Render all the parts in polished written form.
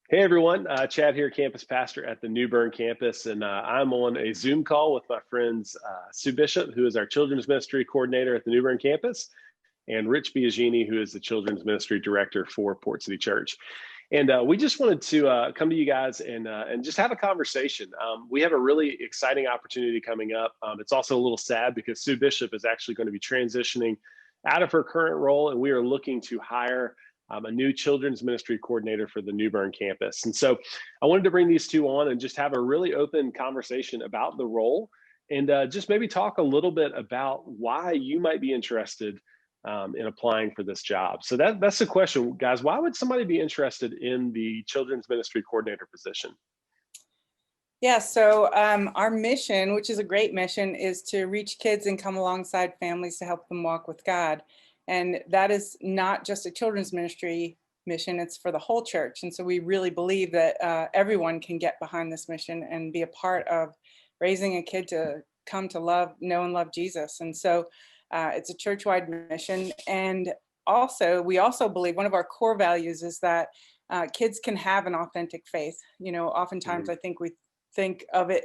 Hey everyone, Chad here, campus pastor at the New Bern campus, and I'm on a Zoom call with my friends Sue Bishop, who is our children's ministry coordinator at the New Bern campus, and Rich Biagini, who is the children's ministry director for Port City Church. And we just wanted to come to you guys and just have a conversation. We have a really exciting opportunity coming up. It's also a little sad because Sue Bishop is actually going to be transitioning out of her current role, and we are looking to hire a new children's ministry coordinator for the New Bern campus. And so I wanted to bring these two on and just have a really open conversation about the role and just maybe talk a little bit about why you might be interested in applying for this job. So that's the question, guys. Why would somebody be interested in the children's ministry coordinator position? Yeah, so our mission, which is a great mission, is to reach kids and come alongside families to help them walk with God. And that is not just a children's ministry mission, it's for the whole church. And so we really believe that everyone can get behind this mission and be a part of raising a kid to come to love, know and love Jesus. And so it's a church-wide mission. And also, we also believe one of our core values is that kids can have an authentic faith. You know, oftentimes I think we think of it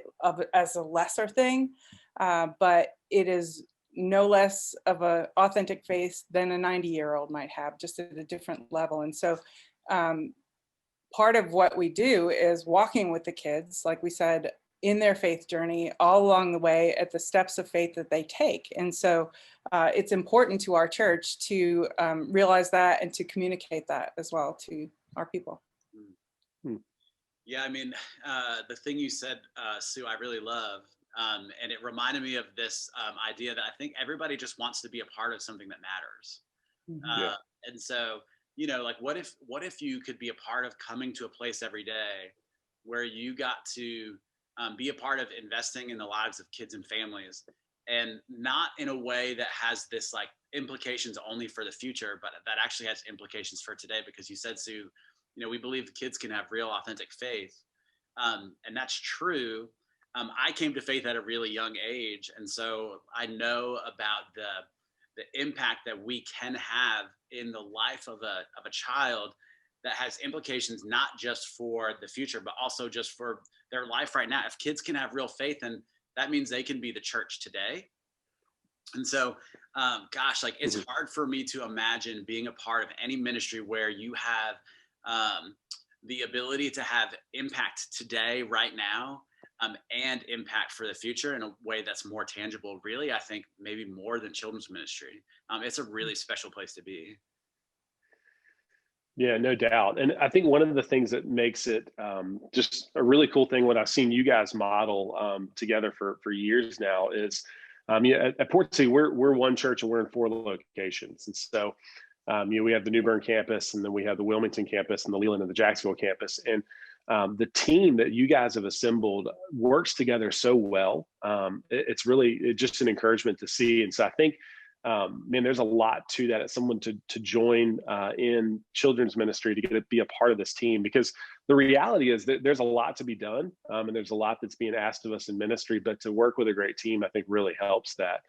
as a lesser thing, but it is no less of an authentic faith than a 90-year-old might have, just at a different level. And so part of what we do is walking with the kids, like we said, in their faith journey all along the way at the steps of faith that they take. And so it's important to our church to realize that and to communicate that as well to our people. Yeah, I mean, the thing you said, Sue, I really love. And it reminded me of this idea that I think everybody just wants to be a part of something that matters. Yeah. And so, you know, like what if you could be a part of coming to a place every day where you got to be a part of investing in the lives of kids and families, and not in a way that has this like implications only for the future, but that actually has implications for today. Because you said, Sue, you know, we believe kids can have real authentic faith. And that's true. I came to faith at a really young age. And so I know about the impact that we can have in the life of a child that has implications, not just for the future, but also just for their life right now. If kids can have real faith, then that means they can be the church today. And so, gosh, like it's hard for me to imagine being a part of any ministry where you have the ability to have impact today, right now, and impact for the future in a way that's more tangible. Really, I think maybe more than children's ministry. It's a really special place to be. Yeah, no doubt. And I think one of the things that makes it just a really cool thing, what I've seen you guys model together for years now is, at Port City, we're one church and we're in 4 locations. And so, we have the New Bern campus, and then we have the Wilmington campus and the Leland and the Jacksonville campus. And the team that you guys have assembled works together so well. It's really just an encouragement to see. And so I think, man, there's a lot to that as someone to join in children's ministry to get to be a part of this team, because the reality is that there's a lot to be done, and there's a lot that's being asked of us in ministry, but to work with a great team, I think really helps that.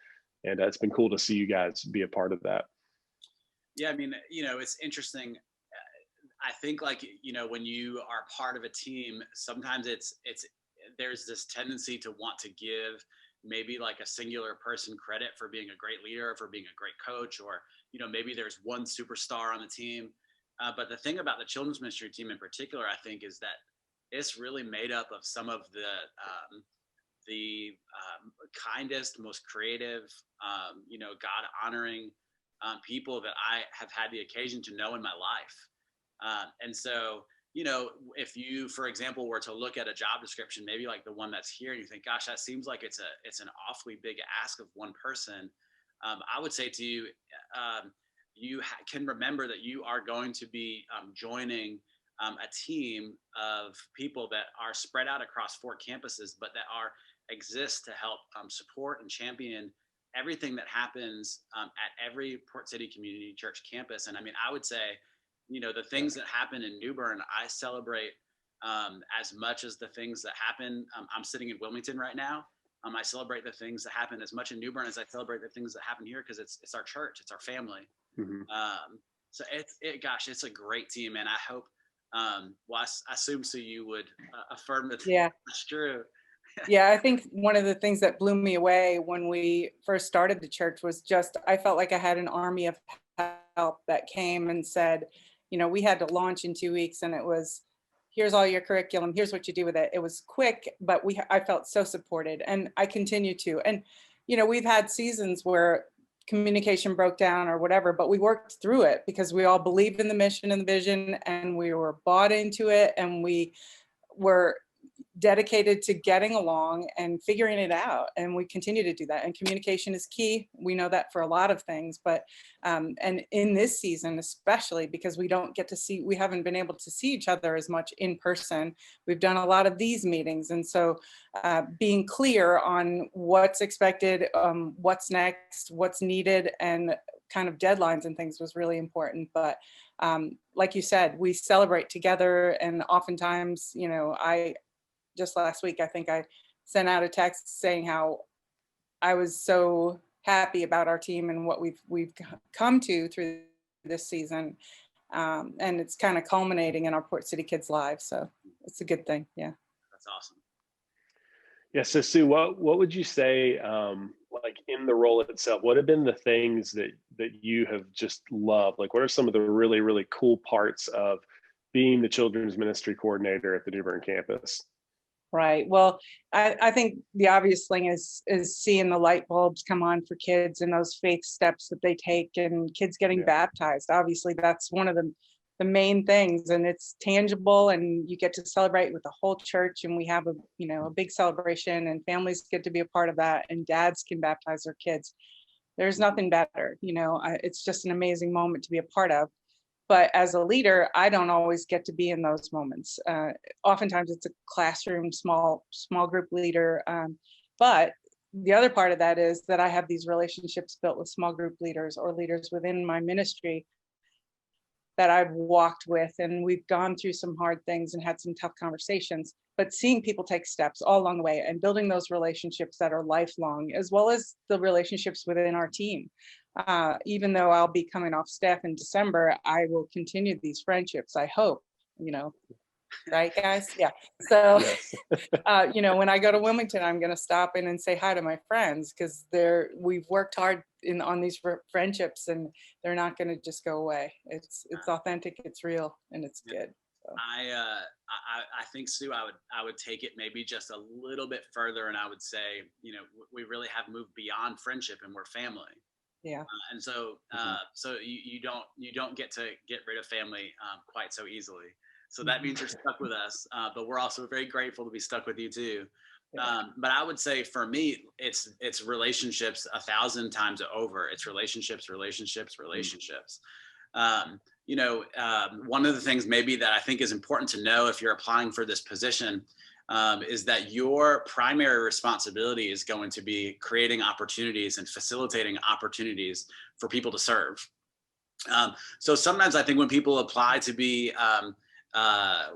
And it's been cool to see you guys be a part of that. Yeah, I mean, you know, it's interesting. I think like, you know, when you are part of a team, sometimes there's this tendency to want to give maybe like a singular person credit for being a great leader, for being a great coach, or, you know, maybe there's one superstar on the team. But the thing about the children's ministry team in particular, I think, is that it's really made up of some of the kindest, most creative, you know, God honoring people that I have had the occasion to know in my life. And so, you know, if you, for example, were to look at a job description, maybe like the one that's here, and you think, gosh, that seems like it's an awfully big ask of one person. I would say to you, you can remember that you are going to be joining a team of people that are spread out across 4 campuses, but that exist to help support and champion everything that happens at every Port City Community Church campus. And I mean, I would say, you know, the things that happen in New Bern, I celebrate as much as the things that happen. I'm sitting in Wilmington right now. I celebrate the things that happen as much in New Bern as I celebrate the things that happen here, because it's our church, it's our family. So it's a great team, and I hope Well, I assume so you would affirm that Yeah. that's true. Yeah, I think one of the things that blew me away when we first started the church was just, I felt like I had an army of help that came and said, we had to launch in 2 weeks, and it was, here's all your curriculum, here's what you do with it. It was quick, but I felt so supported, and I continue to. And, we've had seasons where communication broke down or whatever, but we worked through it because we all believed in the mission and the vision, and we were bought into it, and we were dedicated to getting along and figuring it out, and we continue to do that. And communication is key. We know that for a lot of things, but and in this season especially, because we haven't been able to see each other as much in person. We've done a lot of these meetings, and so being clear on what's expected, what's next, what's needed, and kind of deadlines and things was really important. But like you said, we celebrate together, and oftentimes, I just last week, I think I sent out a text saying how I was so happy about our team and what we've come to through this season. And it's kind of culminating in our Port City kids' lives. So it's a good thing. Yeah. That's awesome. Yeah. So Sue, what would you say, like in the role itself, what have been the things that you have just loved? Like, what are some of the really, really cool parts of being the children's ministry coordinator at the New Bern campus? Right. Well, I think the obvious thing is seeing the light bulbs come on for kids and those faith steps that they take, and kids getting baptized. Obviously, that's one of the main things, and it's tangible, and you get to celebrate with the whole church, and we have a big celebration, and families get to be a part of that, and dads can baptize their kids. There's nothing better. It's just an amazing moment to be a part of. But as a leader, I don't always get to be in those moments. Oftentimes it's a classroom, small group leader. But the other part of that is that I have these relationships built with small group leaders or leaders within my ministry that I've walked with, and we've gone through some hard things and had some tough conversations, but seeing people take steps all along the way and building those relationships that are lifelong, as well as the relationships within our team. Even though I'll be coming off staff in December, I will continue these friendships, I hope, right, guys? Yeah. So, Yes. when I go to Wilmington, I'm going to stop in and say hi to my friends, because we've worked hard on these friendships, and they're not going to just go away. It's authentic, it's real, and it's good. So. I think, Sue, I would take it maybe just a little bit further, and I would say, we really have moved beyond friendship, and we're family. Yeah. And so, so you don't get to get rid of family quite so easily. So that means you're stuck with us, but we're also very grateful to be stuck with you too. But I would say for me, it's relationships 1,000 times over. It's relationships. One of the things maybe that I think is important to know if you're applying for this position is that your primary responsibility is going to be creating opportunities and facilitating opportunities for people to serve. So sometimes I think when people apply to be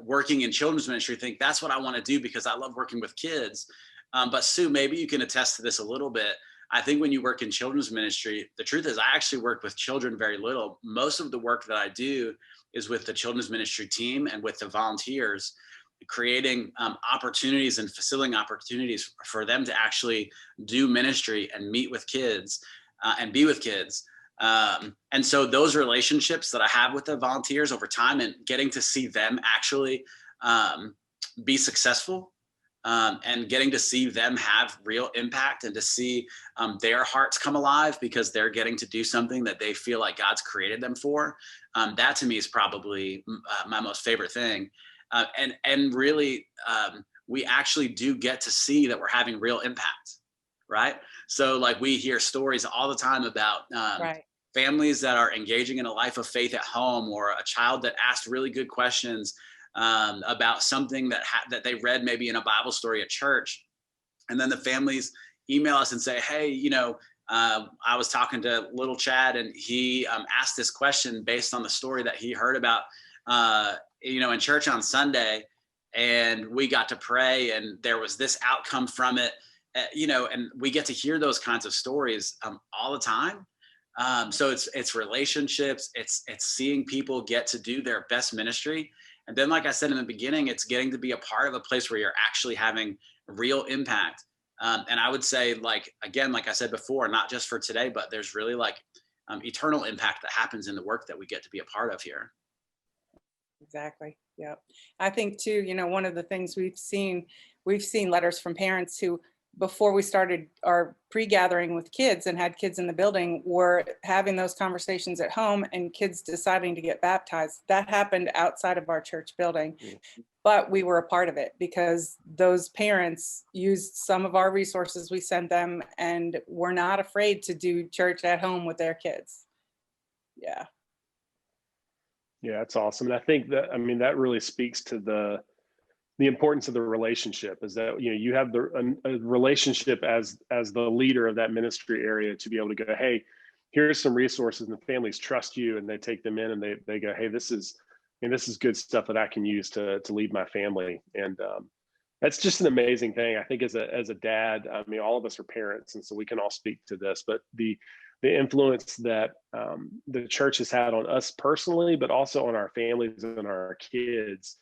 working in children's ministry, think that's what I want to do because I love working with kids. But Sue, maybe you can attest to this a little bit. I think when you work in children's ministry, the truth is I actually work with children very little. Most of the work that I do is with the children's ministry team and with the volunteers, creating opportunities and facilitating opportunities for them to actually do ministry and meet with kids and be with kids. And so those relationships that I have with the volunteers over time and getting to see them actually be successful and getting to see them have real impact and to see their hearts come alive because they're getting to do something that they feel like God's created them for. That to me is probably my most favorite thing. And really, we actually do get to see that we're having real impact, right? So like we hear stories all the time about families that are engaging in a life of faith at home, or a child that asked really good questions about something that they read maybe in a Bible story at church. And then the families email us and say, hey, I was talking to little Chad and he asked this question based on the story that he heard about in church on Sunday, and we got to pray and there was this outcome from it, and we get to hear those kinds of stories all the time. So it's relationships, it's seeing people get to do their best ministry. And then, like I said in the beginning, it's getting to be a part of a place where you're actually having real impact. And I would say, like, again, like I said before, not just for today, but there's really like eternal impact that happens in the work that we get to be a part of here. Exactly. Yeah. I think too, one of the things we've seen letters from parents who, before we started our pre-gathering with kids and had kids in the building, were having those conversations at home and kids deciding to get baptized. That happened outside of our church building, but we were a part of it because those parents used some of our resources we sent them and were not afraid to do church at home with their kids. Yeah. Yeah, that's awesome. And I think that, I mean, that really speaks to the importance of the relationship, is that, you have a relationship as the leader of that ministry area to be able to go, hey, here's some resources, and the families trust you and they take them in and they go, hey, this is good stuff that I can use to lead my family. And that's just an amazing thing. I think as a dad, I mean, all of us are parents, and so we can all speak to this, but the influence that the church has had on us personally, but also on our families and our kids,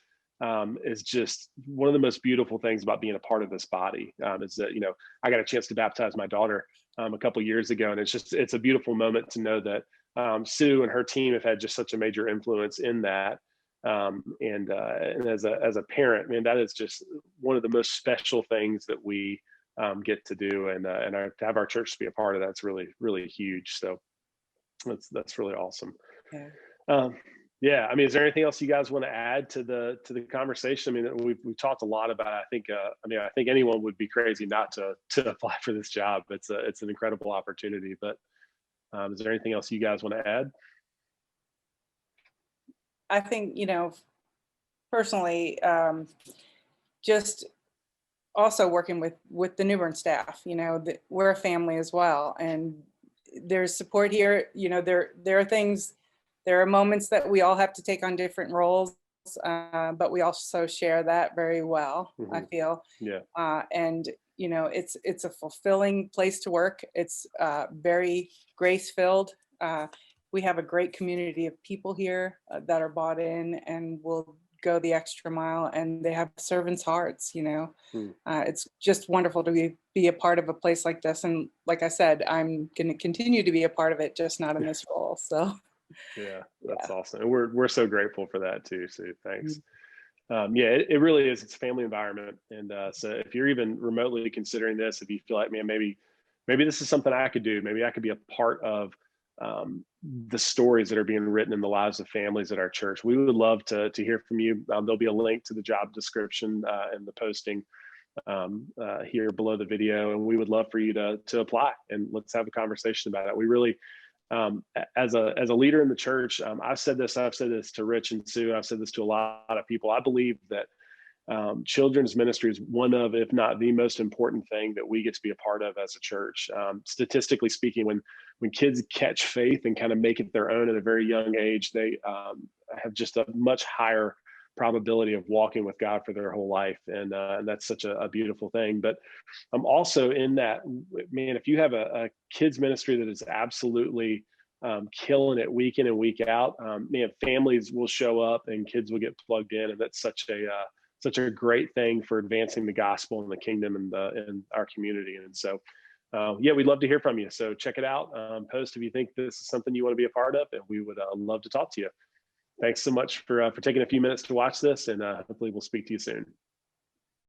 is just one of the most beautiful things about being a part of this body. Is that, I got a chance to baptize my daughter a couple years ago, and it's a beautiful moment to know that Sue and her team have had just such a major influence in that. And as a parent, man, that is just one of the most special things that we get to do, and to have our church to be a part of that's really, really huge. So that's really awesome. Yeah. Yeah, I mean, is there anything else you guys want to add to the conversation? I mean, we've talked a lot about it. I think anyone would be crazy not to apply for this job. It's an incredible opportunity. But is there anything else you guys want to add? I think, personally, just also working with the New Bern staff, we're a family as well, and there's support here. There are things, there are moments that we all have to take on different roles, but we also share that very well. I feel. Yeah. And it's a fulfilling place to work. It's very grace filled. We have a great community of people here that are bought in and will go the extra mile, and they have servants' hearts. It's just wonderful to be a part of a place like this. And like I said, I'm going to continue to be a part of it, just not in this role. So. Yeah, that's awesome, and we're so grateful for that too, Sue. Thanks. Yeah, it really is. It's a family environment, and so if you're even remotely considering this, if you feel like, man, maybe this is something I could do, maybe I could be a part of the stories that are being written in the lives of families at our church, we would love to hear from you. There'll be a link to the job description and the posting here below the video, and we would love for you to apply, and let's have a conversation about it. We really, as a leader in the church, I've said this to Rich and Sue, I've said this to a lot of people. I believe that children's ministry is one of, if not the most important thing that we get to be a part of as a church. Statistically speaking, when kids catch faith and kind of make it their own at a very young age, they have just a much higher probability of walking with God for their whole life, and that's such a beautiful thing. But I'm also in that, man, if you have a kids ministry that is absolutely killing it week in and week out, man, families will show up and kids will get plugged in, and that's such a great thing for advancing the gospel and the kingdom and our community. And so, yeah, we'd love to hear from you. So check it out. Post if you think this is something you want to be a part of, and we would love to talk to you. Thanks so much for taking a few minutes to watch this, and hopefully we'll speak to you soon.